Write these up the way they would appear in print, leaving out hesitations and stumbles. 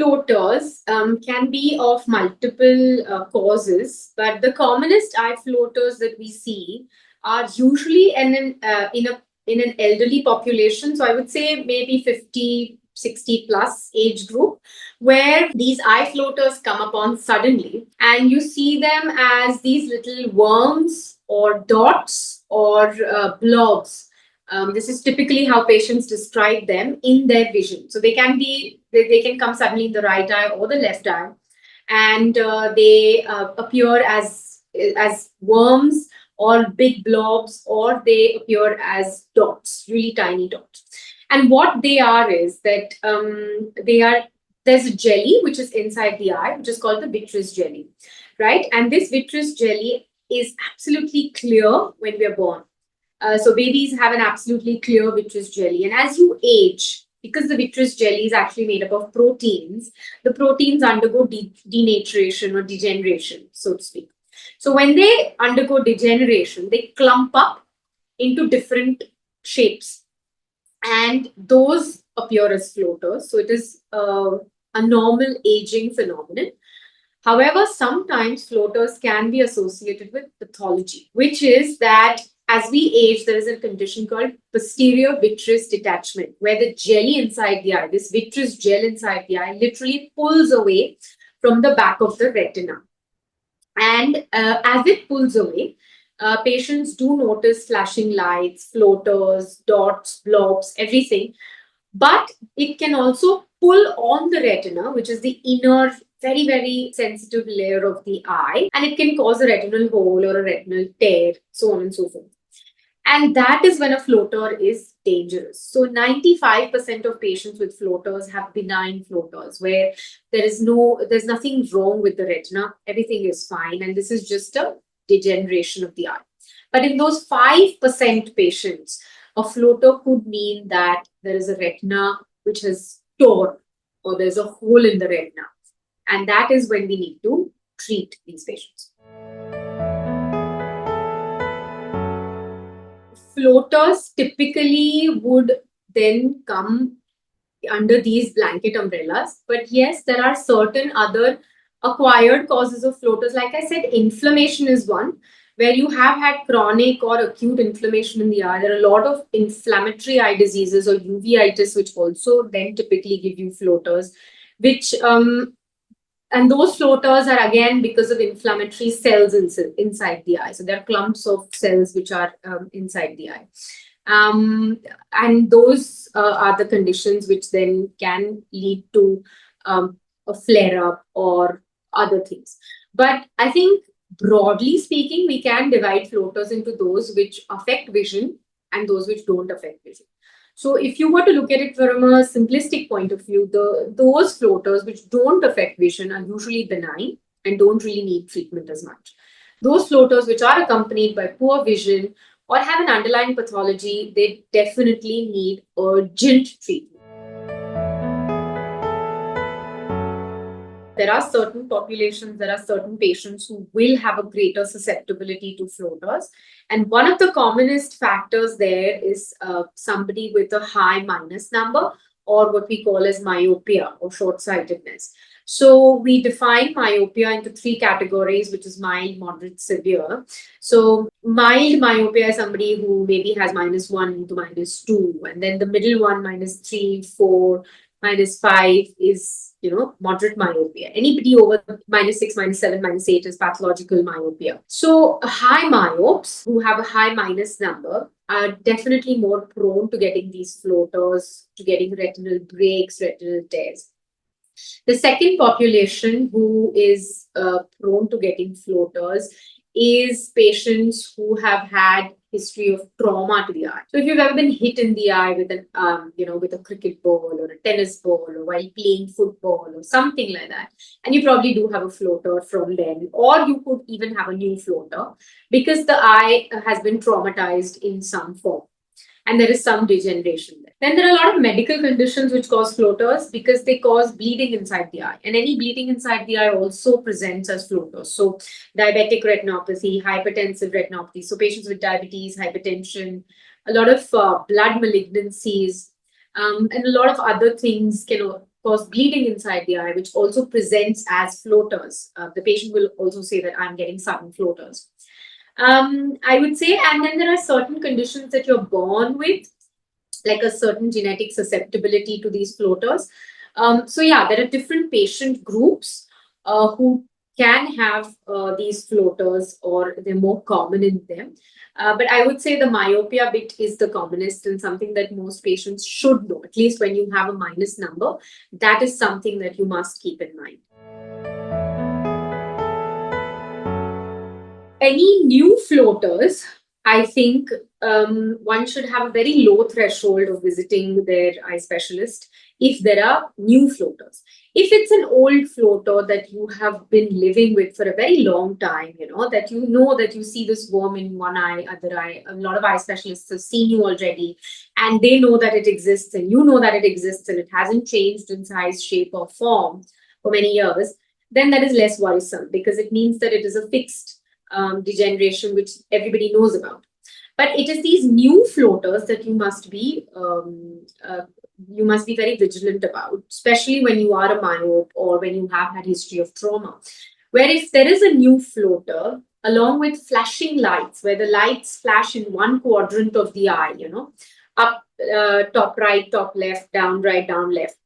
floaters can be of multiple causes, but the commonest eye floaters that we see are usually in an elderly population. So I would say maybe 50, 60 plus age group, where these eye floaters come upon suddenly, and you see them as these little worms or dots or blobs. This is typically how patients describe them in their vision. So they can come suddenly in the right eye or the left eye, and they appear as worms or big blobs, or they appear as dots, really tiny dots. And what they are is that there's a jelly which is inside the eye, which is called the vitreous jelly, right? And this vitreous jelly is absolutely clear when we are born. So babies have an absolutely clear vitreous jelly. And as you age, because the vitreous jelly is actually made up of proteins, the proteins undergo denaturation or degeneration, so to speak. So when they undergo degeneration, they clump up into different shapes, and those appear as floaters. So it is a normal aging phenomenon. However, sometimes floaters can be associated with pathology, which is that as we age, there is a condition called posterior vitreous detachment, where the jelly inside the eye, this vitreous gel inside the eye, literally pulls away from the back of the retina. And as it pulls away, patients do notice flashing lights, floaters, dots, blobs, everything. But it can also pull on the retina, which is the inner, very, very sensitive layer of the eye, and it can cause a retinal hole or a retinal tear, so on and so forth. And that is when a floater is dangerous. So 95% of patients with floaters have benign floaters, where there's nothing wrong with the retina, everything is fine, and this is just a degeneration of the eye. But in those 5% patients, a floater could mean that there is a retina which has torn, or there's a hole in the retina. And that is when we need to treat these patients. Floaters typically would then come under these blanket umbrellas. But yes, there are certain other acquired causes of floaters. Like I said, inflammation is one, where you have had chronic or acute inflammation in the eye. There are a lot of inflammatory eye diseases or uveitis, which also then typically give you floaters, which and those floaters are again because of inflammatory cells inside the eye. So there are clumps of cells which are inside the eye. And those are the conditions which then can lead to a flare-up or other things. But I think broadly speaking, we can divide floaters into those which affect vision and those which don't affect vision. So if you were to look at it from a simplistic point of view, those floaters which don't affect vision are usually benign and don't really need treatment as much. Those floaters which are accompanied by poor vision or have an underlying pathology, they definitely need urgent treatment. There are certain populations, there are certain patients who will have a greater susceptibility to floaters. And one of the commonest factors there is somebody with a high minus number, or what we call as myopia or short-sightedness. So we define myopia into three categories, which is mild, moderate, severe. So mild myopia is somebody who maybe has -1 to -2, and then the middle one, -3, 4, -5 is moderate myopia. Anybody over -6, -7, -8 is pathological myopia. So high myopes who have a high minus number are definitely more prone to getting these floaters, to getting retinal breaks, retinal tears. The second population who is prone to getting floaters is patients who have had history of trauma to the eye. So if you've ever been hit in the eye with with a cricket ball or a tennis ball, or while playing football or something like that, and you probably do have a floater from then, or you could even have a new floater because the eye has been traumatized in some form, and there is some degeneration there. Then there are a lot of medical conditions which cause floaters because they cause bleeding inside the eye. And any bleeding inside the eye also presents as floaters. So diabetic retinopathy, hypertensive retinopathy. So patients with diabetes, hypertension, a lot of blood malignancies, and a lot of other things can cause bleeding inside the eye, which also presents as floaters. The patient will also say that I'm getting sudden floaters. I would say, and then there are certain conditions that you're born with, like a certain genetic susceptibility to these floaters. So yeah, there are different patient groups who can have these floaters, or they're more common in them. But I would say the myopia bit is the commonest and something that most patients should know. At least when you have a minus number, that is something that you must keep in mind. Any new floaters, I think one should have a very low threshold of visiting their eye specialist if there are new floaters. If it's an old floater that you have been living with for a very long time, that you see this worm in one eye, other eye, a lot of eye specialists have seen you already, and they know that it exists, and you know that it exists, and it hasn't changed in size, shape, or form for many years, then that is less worrisome because it means that it is a fixed degeneration, which everybody knows about. But it is these new floaters that you must be very vigilant about, especially when you are a myope or when you have had history of trauma. Where if there is a new floater, along with flashing lights, where the lights flash in one quadrant of the eye, up, top right, top left, down right, down left.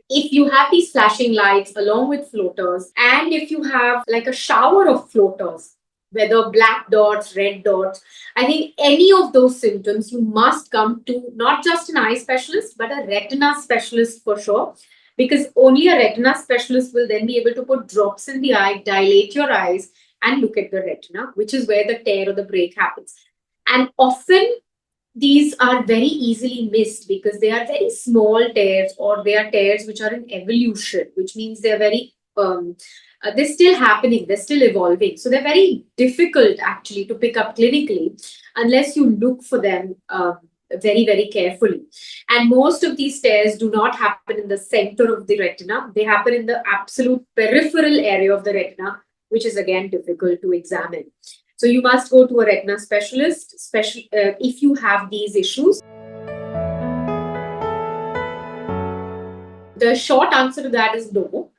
If you have these flashing lights along with floaters, and if you have like a shower of floaters, whether black dots, red dots, I think any of those symptoms, you must come to not just an eye specialist, but a retina specialist for sure. Because only a retina specialist will then be able to put drops in the eye, dilate your eyes, and look at the retina, which is where the tear or the break happens. And often these are very easily missed because they are very small tears, or they are tears which are in evolution, which means they're very they're still happening, they're still evolving. So they're very difficult actually to pick up clinically unless you look for them very, very carefully. And most of these tears do not happen in the center of the retina, they happen in the absolute peripheral area of the retina, which is again difficult to examine. So you must go to a retina specialist, if you have these issues. The short answer to that is no.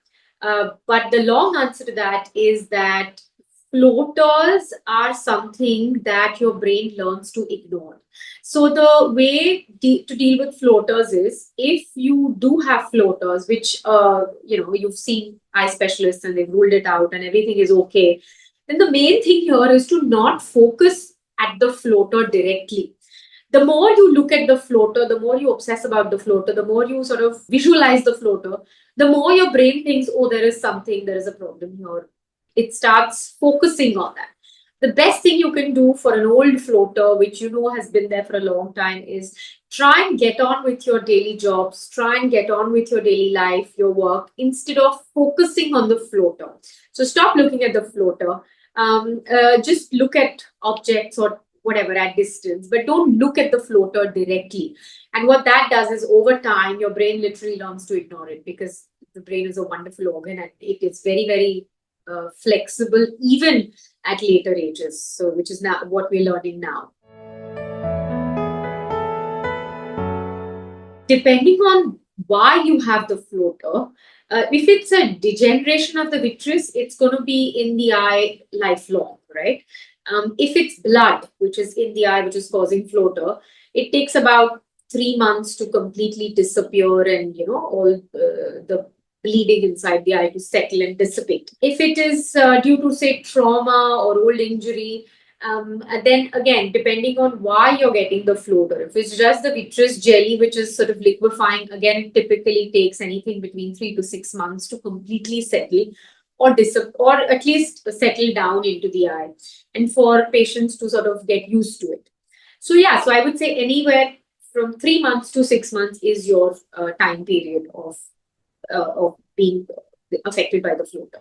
But the long answer to that is that floaters are something that your brain learns to ignore. So the way to deal with floaters is, if you do have floaters, which you've seen eye specialists and they've ruled it out and everything is okay, then the main thing here is to not focus at the floater directly. The more you look at the floater, the more you obsess about the floater, the more you sort of visualize the floater, the more your brain thinks, oh, there is a problem here. It starts focusing on that. The best thing you can do for an old floater, which you know has been there for a long time, is try and get on with your daily jobs, try and get on with your daily life, your work, instead of focusing on the floater. So stop looking at the floater. Just look at objects or whatever at distance, but don't look at the floater directly. And what that does is, over time, your brain literally learns to ignore it, because the brain is a wonderful organ and it is very, very flexible even at later ages. So, which is now what we're learning now. Depending on why you have the floater, if it's a degeneration of the vitreous, it's going to be in the eye lifelong, right? If it's blood, which is in the eye, which is causing floater, it takes about 3 months to completely disappear, and all the bleeding inside the eye to settle and dissipate. If it is due to, say, trauma or old injury, then again, depending on why you're getting the floater, if it's just the vitreous jelly which is sort of liquefying, again, it typically takes anything between 3 to 6 months to completely settle or at least settle down into the eye, and for patients to sort of get used to it. So yeah, so I would say anywhere from 3 months to 6 months is your time period of being affected by the floater.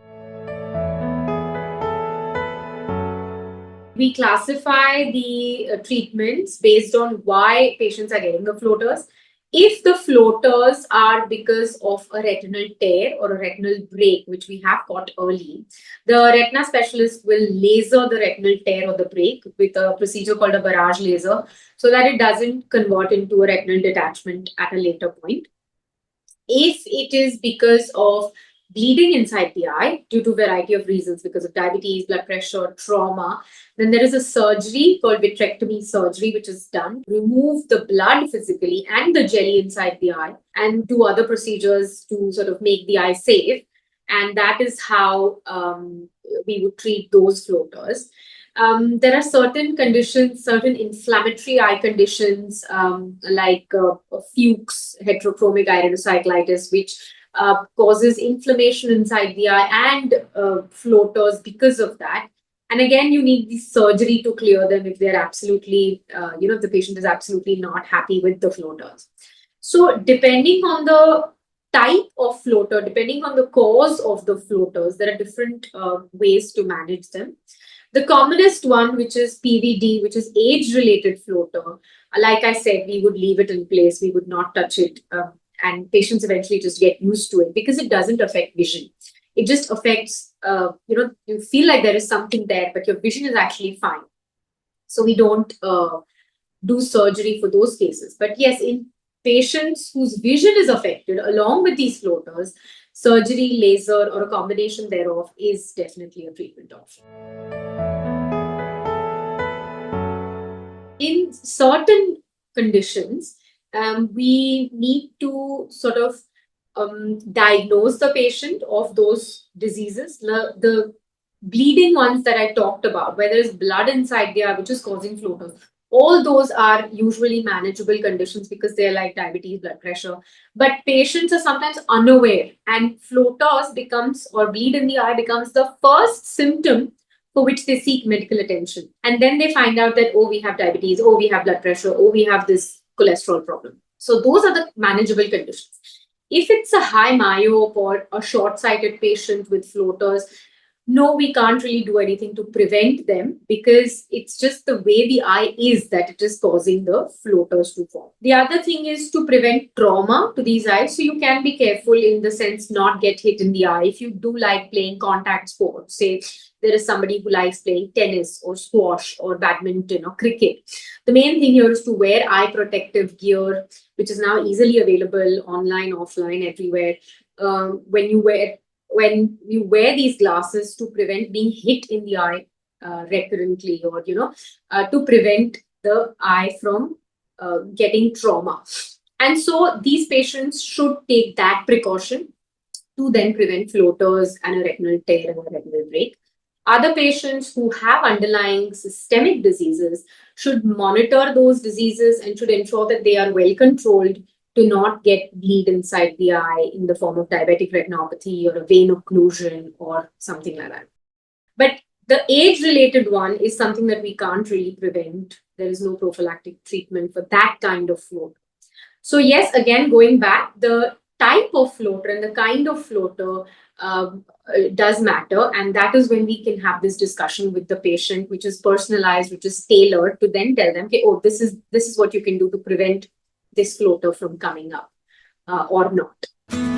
We classify the treatments based on why patients are getting the floaters. If the floaters are because of a retinal tear or a retinal break, which we have caught early, the retina specialist will laser the retinal tear or the break with a procedure called a barrage laser, so that it doesn't convert into a retinal detachment at a later point. If it is because of bleeding inside the eye due to a variety of reasons, because of diabetes, blood pressure, trauma, then there is a surgery called vitrectomy surgery, which is done to remove the blood physically and the jelly inside the eye and do other procedures to sort of make the eye safe. And that is how we would treat those floaters. There are certain conditions, certain inflammatory eye conditions, like Fuchs heterochromic iridocyclitis, which causes inflammation inside the eye, and floaters because of that. And again, you need the surgery to clear them if they're absolutely, if the patient is absolutely not happy with the floaters. So depending on the type of floater, depending on the cause of the floaters, there are different ways to manage them. The commonest one, which is PVD, which is age-related floater, like I said, we would leave it in place. We would not touch it. And patients eventually just get used to it because it doesn't affect vision. It just affects, you feel like there is something there, but your vision is actually fine. So we don't do surgery for those cases. But yes, in patients whose vision is affected along with these floaters, surgery, laser, or a combination thereof is definitely a treatment option. In certain conditions, we need to sort of diagnose the patient of those diseases. The bleeding ones that I talked about, where there is blood inside the eye, which is causing floaters, all those are usually manageable conditions because they're like diabetes, blood pressure. But patients are sometimes unaware, and floaters becomes, or bleed in the eye becomes, the first symptom for which they seek medical attention. And then they find out that, oh, we have diabetes, oh, we have blood pressure, oh, we have this cholesterol problem. So those are the manageable conditions. If it's a high myope or a short-sighted patient with floaters, no, we can't really do anything to prevent them because it's just the way the eye is that it is causing the floaters to form. The other thing is to prevent trauma to these eyes. So you can be careful in the sense not get hit in the eye. If you do like playing contact sports, say there is somebody who likes playing tennis or squash or badminton or cricket, the main thing here is to wear eye protective gear, which is now easily available online, offline, everywhere. When you wear these glasses to prevent being hit in the eye recurrently, or to prevent the eye from getting trauma. And so these patients should take that precaution to then prevent floaters and a retinal tear and a retinal break. Other patients who have underlying systemic diseases should monitor those diseases and should ensure that they are well controlled to not get bleed inside the eye in the form of diabetic retinopathy or a vein occlusion or something like that. But the age-related one is something that we can't really prevent. There is no prophylactic treatment for that kind of floater. So yes, again, going back, the type of floater and the kind of floater does matter. And that is when we can have this discussion with the patient, which is personalized, which is tailored to then tell them, okay, oh, this is what you can do to prevent this floater from coming up or not.